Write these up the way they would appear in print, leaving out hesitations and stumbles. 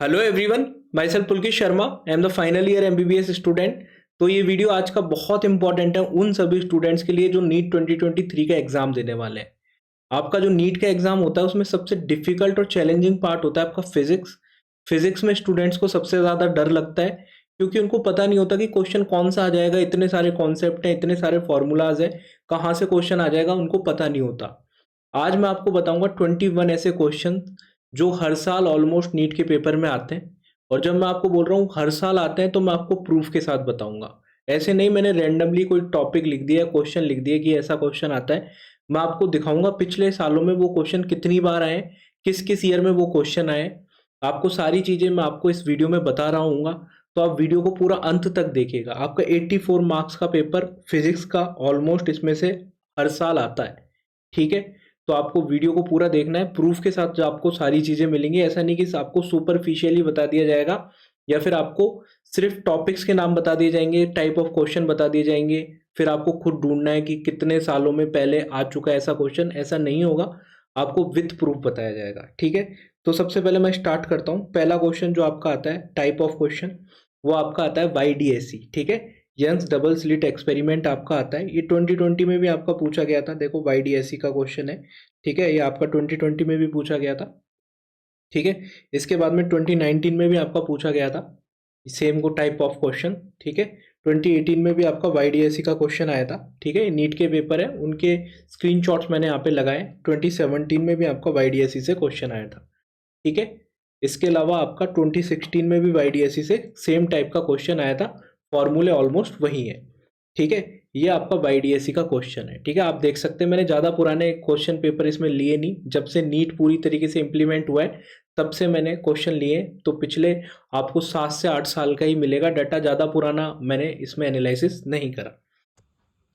Hello everyone, my self Pulkit Sharma. I am the final year MBBS student. तो ये video आज का बहुत इंपॉर्टेंट है उन सभी स्टूडेंट्स के लिए जो नीट 2023 का एग्जाम देने वाले हैं। आपका जो नीट का एग्जाम होता है उसमें सबसे डिफिकल्ट और चैलेंजिंग पार्ट होता है आपका फिजिक्स। फिजिक्स में स्टूडेंट्स को सबसे ज़्यादा डर लगता है क्योंकि उनको पता नहीं होता कि क्वेश्चन कौन सा आ जाएगा। इतने सारे कॉन्सेप्ट हैं, इतने सारे फॉर्मूलाज हैं, कहाँ से क्वेश्चन आ जाएगा उनको पता नहीं होता। आज मैं आपको बताऊंगा 21 ऐसे क्वेश्चन जो हर साल ऑलमोस्ट नीट के पेपर में आते हैं। और जब मैं आपको बोल रहा हूँ हर साल आते हैं तो मैं आपको प्रूफ के साथ बताऊंगा। ऐसे नहीं मैंने रैंडमली कोई टॉपिक लिख दिया, क्वेश्चन लिख दिया कि ऐसा क्वेश्चन आता है। मैं आपको दिखाऊंगा पिछले सालों में वो क्वेश्चन कितनी बार आए, किस किस ईयर में वो क्वेश्चन आए। आपको सारी चीजें मैं आपको इस वीडियो में बता रहा हूँ। तो आप वीडियो को पूरा अंत तक देखिएगा। आपका 84 मार्क्स का पेपर फिजिक्स का ऑलमोस्ट इसमें से हर साल आता है। ठीक है, तो आपको वीडियो को पूरा देखना है प्रूफ के साथ, जो आपको सारी चीजें मिलेंगी। ऐसा नहीं कि आपको सुपरफिशियली बता दिया जाएगा या फिर आपको सिर्फ टॉपिक्स के नाम बता दिए जाएंगे, टाइप ऑफ क्वेश्चन बता दिए जाएंगे, फिर आपको खुद ढूंढना है कि कितने सालों में पहले आ चुका है ऐसा क्वेश्चन। ऐसा नहीं होगा, आपको विथ प्रूफ बताया जाएगा। ठीक है, तो सबसे पहले मैं स्टार्ट करता हूँ। पहला क्वेश्चन जो आपका आता है टाइप ऑफ क्वेश्चन, वो आपका आता है YDSE। ठीक है, यंग्स डबल स्लिट एक्सपेरिमेंट आपका आता है। ये 2020 में भी आपका पूछा गया था। देखो YDSE का क्वेश्चन है। ठीक है, ये आपका 2020 में भी पूछा गया था। ठीक है, इसके बाद में 2019 में भी आपका पूछा गया था सेम को टाइप ऑफ क्वेश्चन। ठीक है, 2018 में भी आपका YDSE का क्वेश्चन आया था। ठीक है, नीट के पेपर है, उनके स्क्रीनशॉट्स मैंने यहाँ पे लगाए। 2017 में भी आपका YDSE से क्वेश्चन आया था। ठीक है, इसके अलावा आपका 2016 में भी YDSE से सेम टाइप का क्वेश्चन आया था। फॉर्मूले ऑलमोस्ट वही है। ठीक है, ये आपका YDSE का क्वेश्चन है। ठीक है, आप देख सकते हैं मैंने ज़्यादा पुराने क्वेश्चन पेपर इसमें लिए नहीं। जब से नीट पूरी तरीके से इम्प्लीमेंट हुआ है तब से मैंने क्वेश्चन लिए, तो पिछले आपको 7 से 8 साल का ही मिलेगा डाटा। ज़्यादा पुराना मैंने इसमें एनालिसिस नहीं करा।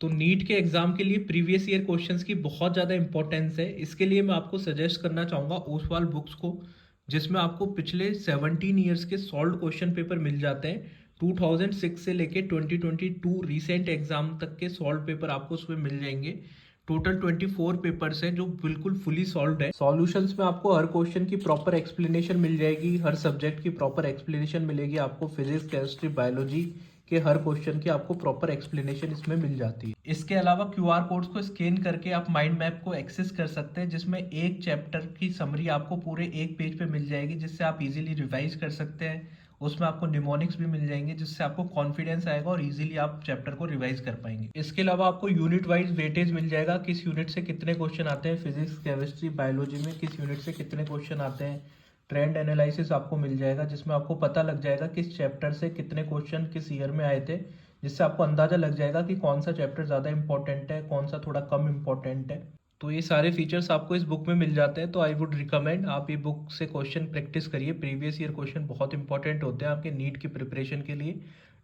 तो नीट के एग्जाम के लिए प्रीवियस ईयर क्वेश्चंस की बहुत ज़्यादा इंपॉर्टेंस है। इसके लिए मैं आपको सजेस्ट करना चाहूँगा ओसवाल बुक्स को, जिसमें आपको पिछले 17 ईयर्स के सॉल्व क्वेश्चन पेपर मिल जाते हैं। 2006 से लेके 2022 रिसेंट एग्जाम तक के सॉल्व पेपर आपको उसमें मिल जाएंगे। टोटल 24 पेपर्स हैं जो बिल्कुल फुली सॉल्व्ड है। सॉल्यूशंस में आपको हर क्वेश्चन की प्रॉपर एक्सप्लेनेशन मिल जाएगी, हर सब्जेक्ट की प्रॉपर एक्सप्लेनेशन मिलेगी आपको। फिजिक्स, केमिस्ट्री, बायोलॉजी के हर क्वेश्चन की आपको प्रॉपर एक्सप्लेनेशन इसमें मिल जाती है। इसके अलावा QR कोड्स को स्कैन करके आप माइंड मैप को एक्सेस कर सकते हैं, जिसमें एक चैप्टर की समरी आपको पूरे एक पेज पे मिल जाएगी, जिससे आप इजीली रिवाइज कर सकते हैं। उसमें आपको निमोनिक्स भी मिल जाएंगे, जिससे आपको कॉन्फिडेंस आएगा और इजीली आप चैप्टर को रिवाइज कर पाएंगे। इसके अलावा आपको यूनिट वाइज वेटेज मिल जाएगा, किस यूनिट से कितने क्वेश्चन आते हैं। फिजिक्स, केमिस्ट्री, बायोलॉजी में किस यूनिट से कितने क्वेश्चन आते हैं। ट्रेंड एनालिसिस आपको मिल जाएगा, जिसमें आपको पता लग जाएगा किस चैप्टर से कितने क्वेश्चन किस ईयर में आए थे, जिससे आपको अंदाजा लग जाएगा कि कौन सा चैप्टर ज़्यादा इंपॉर्टेंट है, कौन सा थोड़ा कम इंपॉर्टेंट है। तो ये सारे फीचर्स आपको इस बुक में मिल जाते हैं। तो आई वुड रिकमेंड आप ये बुक से क्वेश्चन प्रैक्टिस करिए। प्रीवियस ईयर क्वेश्चन बहुत इंपॉर्टेंट होते हैं आपके नीट की प्रिपरेशन के लिए।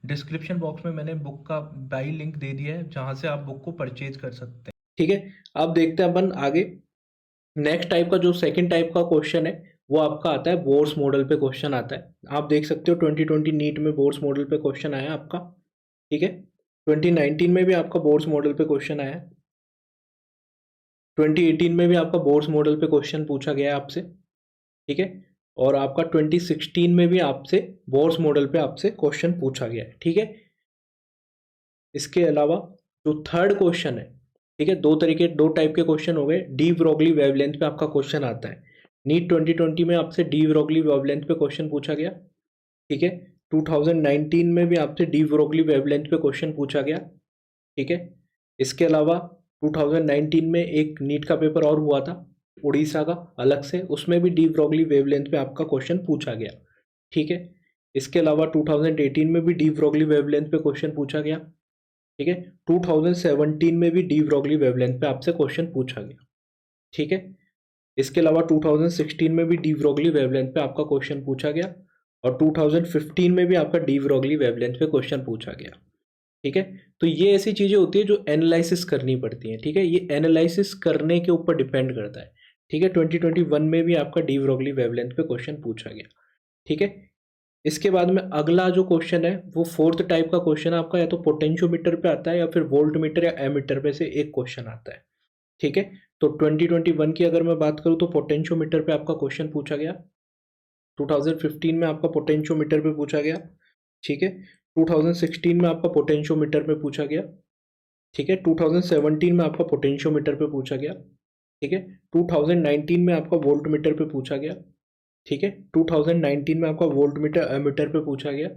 डिस्क्रिप्शन बॉक्स में मैंने बुक का बाई लिंक दे दिया है, जहाँ से आप बुक को परचेज कर सकते हैं। ठीक है, अब देखते हैं अपन आगे। नेक्स्ट टाइप का जो सेकंड टाइप का क्वेश्चन है वो आपका आता है बोर्ड्स मॉडल पे क्वेश्चन आता है। आप देख सकते हो 2020 नीट में बोर्ड्स मॉडल पे क्वेश्चन आया आपका। ठीक है, 2019 में भी आपका बोर्ड्स मॉडल पे क्वेश्चन आया। 2018 में भी आपका बोर्ड्स मॉडल पे क्वेश्चन पूछा गया है आपसे। ठीक है, और आपका 2016 में भी आपसे बोर्ड्स मॉडल पे आपसे क्वेश्चन पूछा गया है। ठीक है, इसके अलावा जो थर्ड क्वेश्चन है, ठीक है, दो टाइप के क्वेश्चन हो गए। डी ब्रोगली वेवलेंथ पे आपका क्वेश्चन आता है। नीट 2020 में आपसे डी ब्रोगली वेवलेंथ पे क्वेश्चन पूछा गया। ठीक है, 2019 में भी आपसे डी ब्रोगली वेवलेंथ पे क्वेश्चन पूछा गया। ठीक है, इसके अलावा 2019 में एक नीट का पेपर और हुआ था उड़ीसा का अलग से, उसमें भी डी ब्रोगली वेवलेंथ पे आपका क्वेश्चन पूछा गया। ठीक है, इसके अलावा 2018 में भी डी ब्रोगली वेवलेंथ पे क्वेश्चन पूछा गया। ठीक है, 2017 में भी डी ब्रोगली वेवलेंथ पे आपसे क्वेश्चन पूछा गया। ठीक है, इसके अलावा 2016 में भी डी ब्रोगली वेवलेंथ पे आपका क्वेश्चन पूछा गया, और 2015 में भी आपका डी ब्रोगली वेवलेंथ पे क्वेश्चन पूछा गया। ठीक है, तो ये ऐसी चीजें होती है जो एनालिसिस करनी पड़ती हैं। ठीक है, ये एनालिसिस करने के ऊपर डिपेंड करता है। ठीक है, 2021 में भी आपका डी ब्रोगली वेवलेंथ पे क्वेश्चन पूछा गया। ठीक है, इसके बाद में अगला जो क्वेश्चन है वो फोर्थ टाइप का क्वेश्चन आपका या तो पोटेंशियोमीटर पे आता है या फिर वोल्ट मीटर या एमीटर पे से एक क्वेश्चन आता है। ठीक है, तो 2021 की अगर मैं बात करूं तो पोटेंशियोमीटर पे आपका क्वेश्चन पूछा गया। 2015 में आपका पोटेंशियोमीटर पे पूछा गया, ठीक है। 2016 में आपका पोटेंशियोमीटर पे पूछा गया, ठीक है। 2017 में आपका पोटेंशियोमीटर पे पूछा गया, ठीक है। 2019 में आपका वोल्ट मीटर पे पूछा गया, ठीक है। 2019 में आपका वोल्ट मीटर एमीटर पे पूछा गया,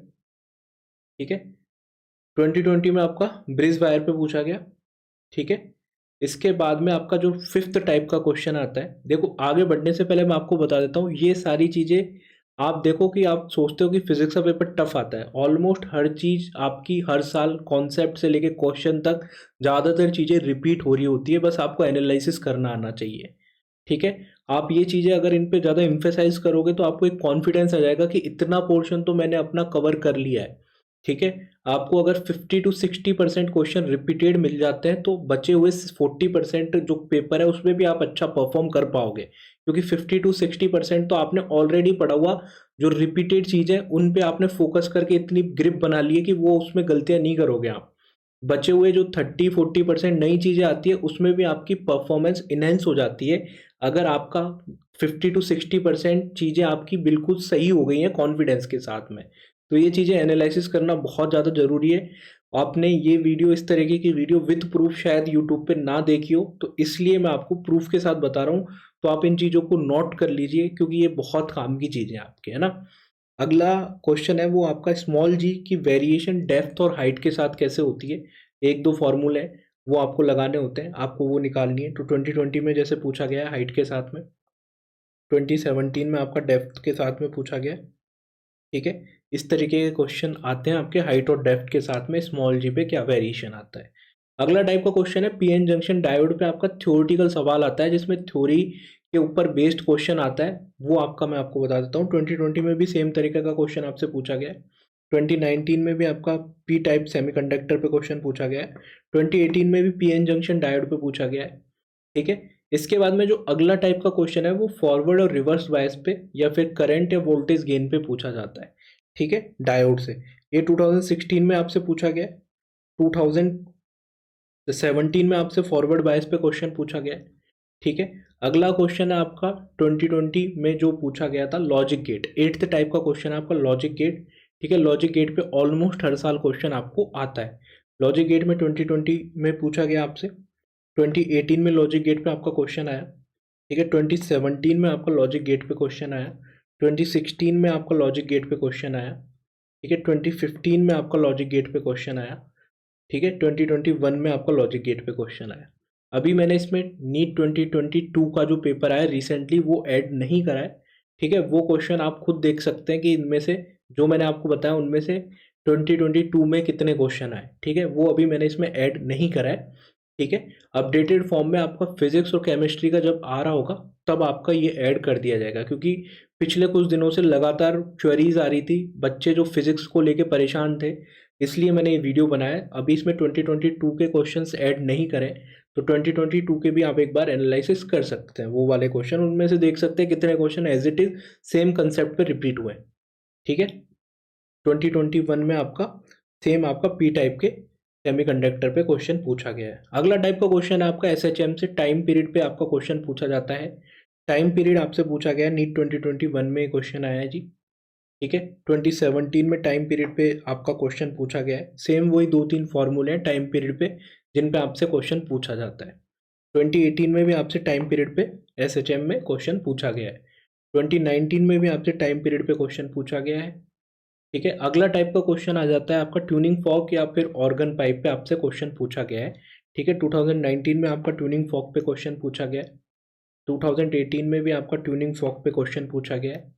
ठीक है। 2020 में आपका ब्रिज वायर पे पूछा गया, ठीक है। इसके बाद में आपका जो फिफ्थ टाइप का क्वेश्चन आता है, देखो आगे बढ़ने से पहले मैं आपको बता देता हूँ, ये सारी चीजें आप देखो कि आप सोचते हो कि फिजिक्स का पेपर टफ आता है, ऑलमोस्ट हर चीज आपकी हर साल कॉन्सेप्ट से लेके क्वेश्चन तक ज्यादातर चीजें रिपीट हो रही होती है, बस आपको एनालिसिस करना आना चाहिए, ठीक है। आप ये चीजें अगर इन पे ज्यादा इम्फेसाइज करोगे तो आपको एक कॉन्फिडेंस आ जाएगा कि इतना पोर्शन तो मैंने अपना कवर कर लिया है, ठीक है। आपको अगर 50 to 60% क्वेश्चन रिपीटेड मिल जाते हैं तो बचे हुए 40% जो पेपर है उसमें भी आप अच्छा परफॉर्म कर पाओगे, क्योंकि 50 to 60% तो आपने ऑलरेडी पढ़ा हुआ, जो रिपीटेड चीजें उन पे आपने फोकस करके इतनी ग्रिप बना ली है कि वो उसमें गलतियां नहीं करोगे आप। बचे हुए जो 30-40% नई चीजें आती है उसमें भी आपकी परफॉर्मेंस इनहेंस हो जाती है, अगर आपका 50 to 60% चीजें आपकी बिल्कुल सही हो गई हैं कॉन्फिडेंस के साथ में। तो ये चीजें एनालिसिस करना बहुत ज़्यादा ज़रूरी है। आपने ये वीडियो, इस तरीके की वीडियो विद प्रूफ शायद यूट्यूब पे ना देखी हो, तो इसलिए मैं आपको प्रूफ के साथ बता रहा हूँ। तो आप इन चीज़ों को नोट कर लीजिए क्योंकि ये बहुत काम की चीज़ें आपके, है ना। अगला क्वेश्चन है वो आपका स्मॉल जी की वेरिएशन डेप्थ और हाइट के साथ कैसे होती है। एक दो फॉर्मूले हैं वो आपको लगाने होते हैं, आपको वो निकालनी है। तो 2020 में जैसे पूछा गया है हाइट के साथ में, 2017 में आपका डेप्थ के साथ में पूछा गया है, ठीक है। इस तरीके के क्वेश्चन आते हैं आपके हाइट और डेप्थ के साथ में, स्मॉल जी पे क्या वेरिएशन आता है। अगला टाइप का क्वेश्चन है पीएन जंक्शन डायोड पे आपका थ्योरेटिकल सवाल आता है, जिसमें थ्योरी के ऊपर बेस्ड क्वेश्चन आता है। वो आपका मैं आपको बता देता हूँ, 2020 में भी सेम तरीके का क्वेश्चन आपसे पूछा गया है। 2019 में भी आपका पी टाइप सेमीकंडक्टर पे क्वेश्चन पूछा गया है। 2018 में भी पीएन जंक्शन डायोड पे पूछा गया है, ठीक है। इसके बाद में जो अगला टाइप का क्वेश्चन है वो फॉरवर्ड और रिवर्स बायस पे या फिर करंट या वोल्टेज गेन पे पूछा जाता है, ठीक है, डायोड से। ये 2016 में आपसे पूछा गया, 2017 में आपसे फॉरवर्ड बायस पे क्वेश्चन पूछा गया, ठीक है। अगला क्वेश्चन है आपका 2020 में जो पूछा गया था लॉजिक गेट, एट्थ टाइप का क्वेश्चन है आपका लॉजिक गेट, ठीक है। लॉजिक गेट पे ऑलमोस्ट हर साल क्वेश्चन आपको आता है। लॉजिक गेट में 2020 में पूछा गया आपसे, 2018 में लॉजिक गेट पे आपका क्वेश्चन आया, ठीक है। 2017 में आपका लॉजिक गेट पे क्वेश्चन आया, 2016 में आपका लॉजिक गेट पे क्वेश्चन आया, ठीक है। 2015 में आपका लॉजिक गेट पे क्वेश्चन आया, ठीक है। 2021 में आपका लॉजिक गेट पे क्वेश्चन आया। अभी मैंने इसमें नीट 2022 का जो पेपर आया रिसेंटली वो ऐड नहीं करा है, ठीक है। वो क्वेश्चन आप खुद देख सकते हैं कि इनमें से जो मैंने आपको बताया उनमें से 2022 में कितने क्वेश्चन आए, ठीक है। वो अभी मैंने इसमें ऐड नहीं करा है, ठीक है। अपडेटेड फॉर्म में आपका फिजिक्स और केमिस्ट्री का जब आ रहा होगा तब आपका ये ऐड कर दिया जाएगा, क्योंकि पिछले कुछ दिनों से लगातार क्वेरीज आ रही थी, बच्चे जो फिजिक्स को लेके परेशान थे, इसलिए मैंने ये वीडियो बनाया है। अभी इसमें 2022 के क्वेश्चंस ऐड नहीं करें, तो 2022 के भी आप एक बार एनालिसिस कर सकते हैं, वो वाले क्वेश्चन उनमें से देख सकते हैं कितने question as it is same concept पे रिपीट हुए, ठीक है। 2021 में आपका सेम आपका पी टाइप के सेमीकंडक्टर पे क्वेश्चन पूछा गया है। अगला टाइप का क्वेश्चन है आपका एसएचएम से, टाइम पीरियड पे आपका क्वेश्चन पूछा जाता है। टाइम पीरियड आपसे पूछा गया, नीट 2021 में क्वेश्चन आया है जी, ठीक है। 2017 में टाइम पीरियड पे आपका क्वेश्चन पूछा गया है, सेम वही दो तीन फॉर्मूले हैं टाइम पीरियड पे जिन पे आपसे क्वेश्चन पूछा जाता है। 2018 में भी आपसे टाइम पीरियड पे एसएचएम में क्वेश्चन पूछा गया है। 2019 में भी आपसे टाइम पीरियड पे क्वेश्चन पूछा गया है, ठीक है। अगला टाइप का क्वेश्चन आ जाता है आपका ट्यूनिंग फॉर्क या फिर ऑर्गन पाइप पे आपसे क्वेश्चन पूछा गया है, ठीक है। 2019 में आपका ट्यूनिंग फॉर्क पे क्वेश्चन पूछा गया है। 2018 में भी आपका ट्यूनिंग फॉर्क पे क्वेश्चन पूछा गया है,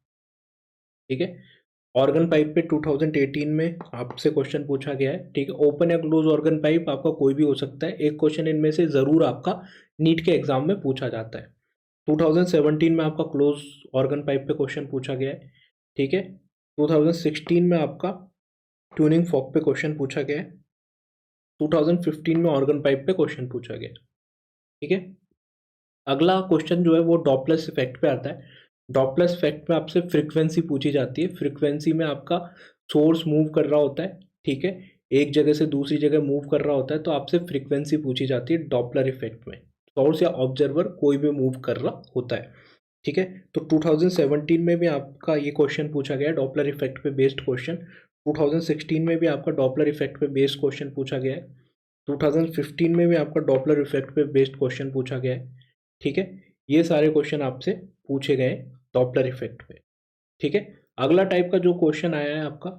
ठीक है। ऑर्गन पाइप पे 2018 में आपसे क्वेश्चन पूछा गया है, ठीक है। ओपन या क्लोज ऑर्गन पाइप आपका कोई भी हो सकता है, एक क्वेश्चन इनमें से ज़रूर आपका नीट के एग्जाम में पूछा जाता है। 2017 में आपका क्लोज ऑर्गन पाइप पे क्वेश्चन पूछा गया है, ठीक है। 2016 में आपका ट्यूनिंग फॉर्क पे क्वेश्चन पूछा गया है। 2015 में ऑर्गन पाइप पे क्वेश्चन पूछा गया है, ठीक है। अगला क्वेश्चन जो है वो डॉपलर इफेक्ट पे आता है। डॉपलर इफेक्ट में आपसे फ्रीक्वेंसी पूछी जाती है। फ्रीक्वेंसी में आपका सोर्स मूव कर रहा होता है, ठीक है, एक जगह से दूसरी जगह मूव कर रहा होता है, तो आपसे फ्रीक्वेंसी पूछी जाती है डॉपलर इफेक्ट में। सोर्स या ऑब्जर्वर कोई भी मूव कर रहा होता है, ठीक है। तो 2017 में भी आपका ये क्वेश्चन पूछा गया, डॉपलर इफेक्ट पे बेस्ड क्वेश्चन। 2016 में भी आपका डॉपलर इफेक्ट पे बेस्ड क्वेश्चन पूछा गया है। 2015 में भी आपका डॉपलर इफेक्ट पे बेस्ड क्वेश्चन पूछा गया है। ठीक है, ये सारे क्वेश्चन आपसे पूछे गए डॉपलर इफेक्ट पे। ठीक है, अगला टाइप का जो क्वेश्चन आया है आपका,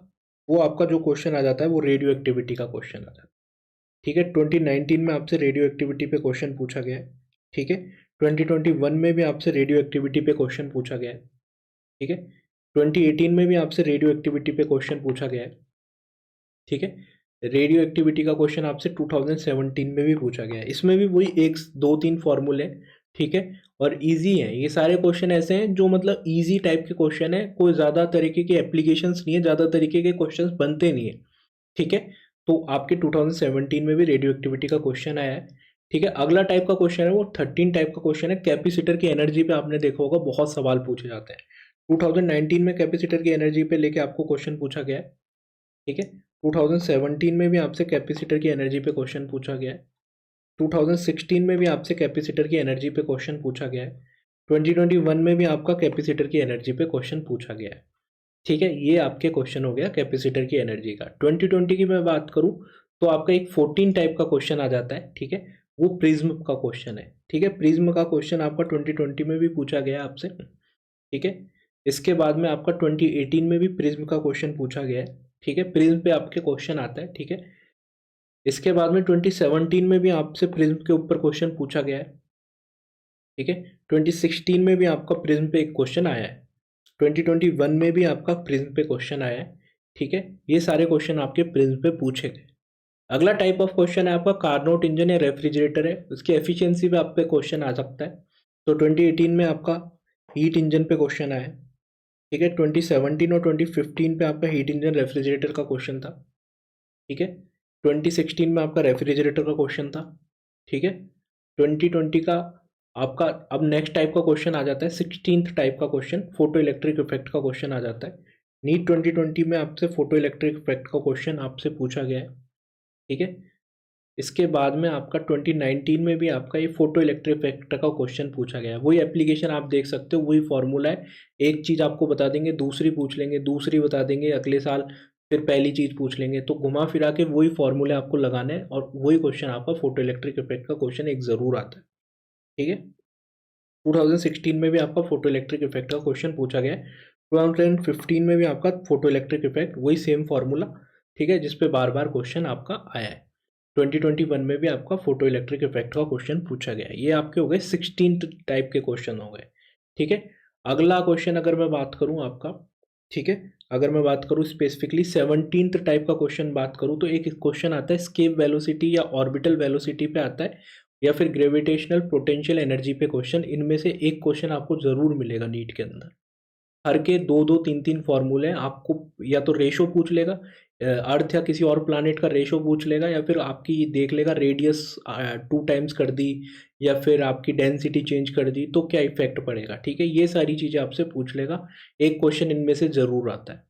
वो आपका जो क्वेश्चन आ जाता है वो रेडियो एक्टिविटी का क्वेश्चन आ जाता है। ठीक है, 2019 में आपसे रेडियो एक्टिविटी पे क्वेश्चन पूछा गया है। ठीक है, 2021 में भी आपसे रेडियो एक्टिविटी पे क्वेश्चन पूछा गया है। ठीक है, 2018 में भी आपसे रेडियो एक्टिविटी पे क्वेश्चन पूछा गया है। ठीक है, रेडियो एक्टिविटी का क्वेश्चन आपसे 2017 में भी पूछा गया है। इसमें भी वही एक दो तीन फॉर्मूले, ठीक है, और इजी हैं ये सारे क्वेश्चन। ऐसे हैं जो मतलब इजी टाइप के क्वेश्चन है, कोई ज़्यादा तरीके के एप्लीकेशंस नहीं है, ज़्यादा तरीके के क्वेश्चंस बनते नहीं है। ठीक है, तो आपके 2017 में भी रेडियो एक्टिविटी का क्वेश्चन आया है। ठीक है, अगला टाइप का क्वेश्चन है वो 13 टाइप का क्वेश्चन है। कैपेसिटर की एनर्जी पे आपने देखा होगा बहुत सवाल पूछे जाते हैं। 2019 में कैपेसिटर की एनर्जी पे लेके आपको क्वेश्चन पूछा गया है। ठीक है, 2017 में भी आपसे कैपेसिटर की एनर्जी पे क्वेश्चन पूछा गया है। 2016 में भी आपसे कैपेसिटर की एनर्जी पे क्वेश्चन पूछा गया है। 2021 में भी आपका कैपेसिटर की एनर्जी पे क्वेश्चन पूछा गया है। ठीक है, ये आपके क्वेश्चन हो गया कैपेसिटर की एनर्जी का। 2020 की मैं बात करूं तो आपका एक 14 टाइप का क्वेश्चन आ जाता है। ठीक है, वो प्रिज्म का क्वेश्चन है। ठीक है, प्रिज्म का क्वेश्चन आपका 2020 में भी पूछा गया आपसे। ठीक है, इसके बाद में आपका 2018 में भी प्रिज्म का क्वेश्चन पूछा गया है। ठीक है, प्रिज्म पे आपके क्वेश्चन आता है। ठीक है, इसके बाद में 2017 में भी आपसे प्रिज्म के ऊपर क्वेश्चन पूछा गया है। ठीक है, 2016 में भी आपका प्रिज्म पे एक क्वेश्चन आया है। 2021 में भी आपका प्रिज्म पे क्वेश्चन आया है। ठीक है, ये सारे क्वेश्चन आपके प्रिज्म पे पूछे गए। अगला टाइप ऑफ क्वेश्चन है आपका कार्नोट इंजन या रेफ्रिजरेटर है, उसकी एफिशिएंसी पे आप पे क्वेश्चन आ सकता है। तो 2018 में आपका हीट इंजन पे क्वेश्चन आया है। ठीक है, 2017 और 2015 पे आपका हीट इंजन रेफ्रिजरेटर का क्वेश्चन था। ठीक है, 2016 में आपका रेफ्रिजरेटर का क्वेश्चन था। ठीक है, 2020 का आपका अब नेक्स्ट टाइप का क्वेश्चन आ जाता है, 16th टाइप का क्वेश्चन फोटो इलेक्ट्रिक इफेक्ट का क्वेश्चन आ जाता है। नीट 2020 में आपसे फोटो इलेक्ट्रिक इफेक्ट का क्वेश्चन आपसे पूछा गया है। ठीक है, इसके बाद में आपका 2019 में भी आपका ये फोटो इलेक्ट्रिक इफेक्ट का क्वेश्चन पूछा गया है। वही एप्लीकेशन आप देख सकते हो, वही फॉर्मूला है। एक चीज़ आपको बता देंगे, दूसरी पूछ लेंगे, दूसरी बता देंगे अगले साल, फिर पहली चीज़ पूछ लेंगे। तो घुमा फिरा के वही फॉर्मूले आपको लगाने हैं और वही क्वेश्चन आपका फोटो इलेक्ट्रिक इफेक्ट का क्वेश्चन एक ज़रूर आता है। ठीक है, 2016 में भी आपका फोटो इलेक्ट्रिक इफेक्ट का क्वेश्चन पूछा गया है। 2015 में भी आपका फोटो इलेक्ट्रिक इफेक्ट वही सेम फॉर्मूला, ठीक है, जिसपे बार बार क्वेश्चन आपका आया है। 2021 में भी आपका फोटो इलेक्ट्रिक इफेक्ट का क्वेश्चन पूछा गया है। ये आपके हो गए 16th टाइप के क्वेश्चन हो गए। ठीक है, अगला क्वेश्चन अगर मैं बात करूं आपका, ठीक है, अगर मैं बात करूं स्पेसिफिकली 17th टाइप का क्वेश्चन बात करूं तो एक क्वेश्चन आता है स्केप वेलोसिटी या ऑर्बिटल वेलोसिटी पे आता है, या फिर ग्रेविटेशनल पोटेंशियल एनर्जी पे क्वेश्चन। इनमें से एक क्वेश्चन आपको जरूर मिलेगा नीट के अंदर। हर के दो दो तीन तीन फॉर्मूले आपको, या तो रेशो पूछ लेगा, अर्थ या किसी और प्लानिट का रेशो पूछ लेगा, या फिर आपकी देख लेगा रेडियस 2 टाइम्स कर दी, या फिर आपकी डेंसिटी चेंज कर दी तो क्या इफेक्ट पड़ेगा। ठीक है, ये सारी चीज़ें आपसे पूछ लेगा। एक क्वेश्चन इनमें से ज़रूर आता है।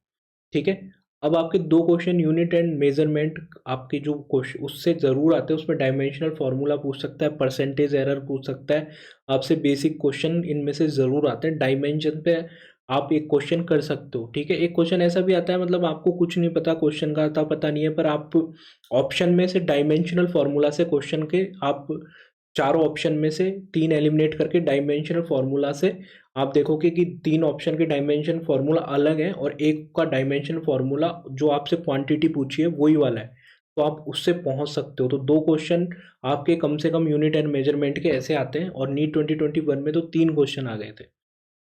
ठीक है, अब आपके दो क्वेश्चन यूनिट एंड मेजरमेंट आपके जो क्वेश्चन उससे ज़रूर आते हैं। उसमें डायमेंशनल फार्मूला पूछ सकता है, परसेंटेज एरर पूछ सकता है आपसे। बेसिक क्वेश्चन इनमें से ज़रूर आते हैं। डायमेंशन पे आप एक क्वेश्चन कर सकते हो। ठीक है, एक क्वेश्चन ऐसा भी आता है मतलब आपको कुछ नहीं पता, क्वेश्चन का आता पता नहीं है, पर आप ऑप्शन में से डायमेंशनल फार्मूला से क्वेश्चन के आप चारों ऑप्शन में से 3 एलिमिनेट करके डायमेंशनल फार्मूला से आप देखोगे कि 3 ऑप्शन के डायमेंशन फार्मूला अलग है और एक का डायमेंशन फार्मूला जो आपसे क्वांटिटी पूछी है वही वाला है, तो आप उससे पहुंच सकते हो। तो दो क्वेश्चन आपके कम से कम यूनिट एंड मेजरमेंट के ऐसे आते हैं, और नीट 2021 में तो 3 क्वेश्चन आ गए थे।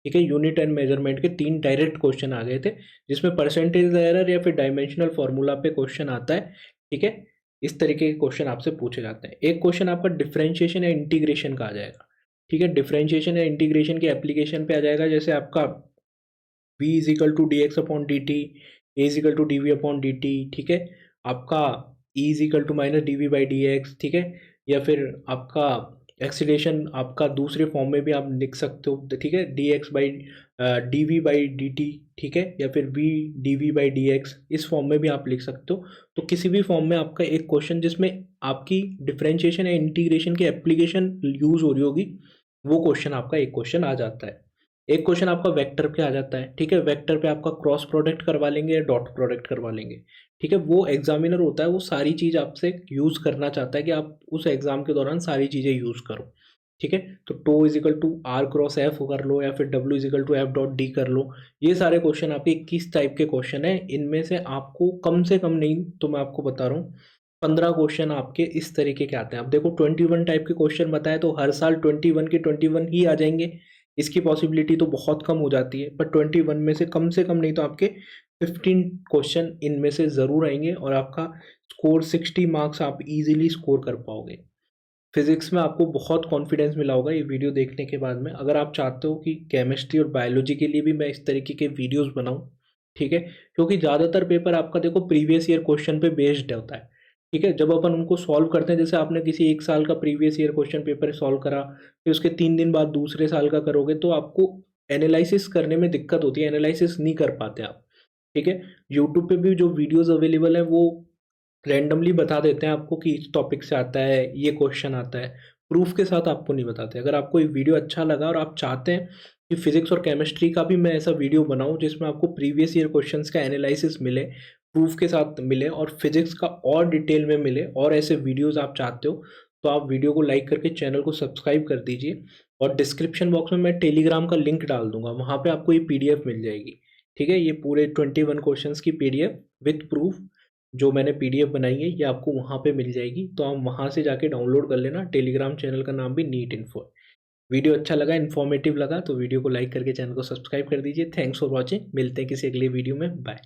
ठीक है, यूनिट एंड मेजरमेंट के 3 डायरेक्ट क्वेश्चन आ गए थे, जिसमें परसेंटेज एरर या फिर डायमेंशनल फार्मूला पे क्वेश्चन आता है। ठीक है, इस तरीके के क्वेश्चन आपसे पूछे जाते हैं। एक क्वेश्चन आपका डिफरेंशिएशन या इंटीग्रेशन का आ जाएगा। ठीक है, डिफरेंशिएशन या इंटीग्रेशन के एप्लीकेशन पे आ जाएगा। जैसे आपका v is equal to D X upon D T, A is equal to D V upon D T. ठीक है, आपका e is equal to minus D V by D X. ठीक है, या फिर आपका एक्सीलेशन आपका दूसरे फॉर्म में भी आप लिख सकते हो। ठीक है, D X by D V by D T. ठीक है, या फिर v D V by D X, इस फॉर्म में भी आप लिख सकते हो। तो किसी भी फॉर्म में आपका एक क्वेश्चन जिसमें आपकी डिफरेंशिएशन या इंटीग्रेशन की एप्लीकेशन यूज हो रही होगी, वो क्वेश्चन आपका एक क्वेश्चन आ जाता है। एक क्वेश्चन आपका वेक्टर पे आ जाता है, ठीक है, वेक्टर पे आपका क्रॉस प्रोडक्ट करवा लेंगे या डॉट प्रोडक्ट करवा लेंगे, ठीक है। वो एग्जामिनर होता है, वो सारी चीज़ आपसे यूज़ करना चाहता है कि आप उस एग्जाम के दौरान सारी चीज़ें यूज़ करो, ठीक है। तो tau is equal to R cross F कर लो या फिर W is equal to F dot D कर लो। ये सारे क्वेश्चन आपके 21 टाइप के क्वेश्चन है, इनमें से आपको कम से कम नहीं तो मैं आपको बता रहा हूँ 15 क्वेश्चन आपके इस तरीके के आते हैं। अब देखो 21 टाइप के क्वेश्चन बताए तो हर साल 21 के 21 ही आ जाएंगे, इसकी पॉसिबिलिटी तो बहुत कम हो जाती है, पर 21 में से कम नहीं तो आपके 15 क्वेश्चन इनमें से ज़रूर आएंगे और आपका स्कोर 60 मार्क्स आप इजीली स्कोर कर पाओगे। फिजिक्स में आपको बहुत कॉन्फिडेंस मिला होगा ये वीडियो देखने के बाद में। अगर आप चाहते हो कि केमिस्ट्री और बायोलॉजी के लिए भी मैं इस तरीके के वीडियोस बनाऊं, ठीक है, क्योंकि ज़्यादातर पेपर आपका देखो प्रीवियस ईयर क्वेश्चन पे बेस्ड होता है, ठीक है। जब अपन उनको सॉल्व करते हैं, जैसे आपने किसी एक साल का previous year question paper solve करा, फिर उसके 3 दिन बाद दूसरे साल का करोगे तो आपको एनालिसिस करने में दिक्कत होती है, एनालिसिस नहीं कर पाते आप, ठीक है। यूट्यूब पे भी जो वीडियोस अवेलेबल है वो रैंडमली बता देते हैं आपको कि इस टॉपिक से आता है, ये क्वेश्चन आता है, प्रूफ के साथ आपको नहीं बताते। अगर आपको ये वीडियो अच्छा लगा और आप चाहते हैं कि फिजिक्स और केमिस्ट्री का भी मैं ऐसा वीडियो बनाऊं जिसमें आपको प्रीवियस ईयर क्वेश्चंस का एनालिसिस मिले, प्रूफ के साथ मिले और फिजिक्स का और डिटेल में मिले, और ऐसे वीडियोस आप चाहते हो तो आप वीडियो को लाइक करके चैनल को सब्सक्राइब कर दीजिए। और डिस्क्रिप्शन बॉक्स में मैं टेलीग्राम का लिंक डाल दूंगा, वहाँ पे आपको ये पीडीएफ मिल जाएगी, ठीक है। ये पूरे 21 क्वेश्चंस की पीडीएफ विथ प्रूफ जो मैंने पीडीएफ बनाई है ये आपको वहाँ पे मिल जाएगी, तो आप वहाँ से जाके डाउनलोड कर लेना। टेलीग्राम चैनल का नाम भी नीट इन्फो है। वीडियो अच्छा लगा, इन्फॉर्मेटिव लगा तो वीडियो को लाइक करके चैनल को सब्सक्राइब कर दीजिए। थैंक्स फॉर वॉचिंग, मिलते हैं किसी अगले वीडियो में, बाय।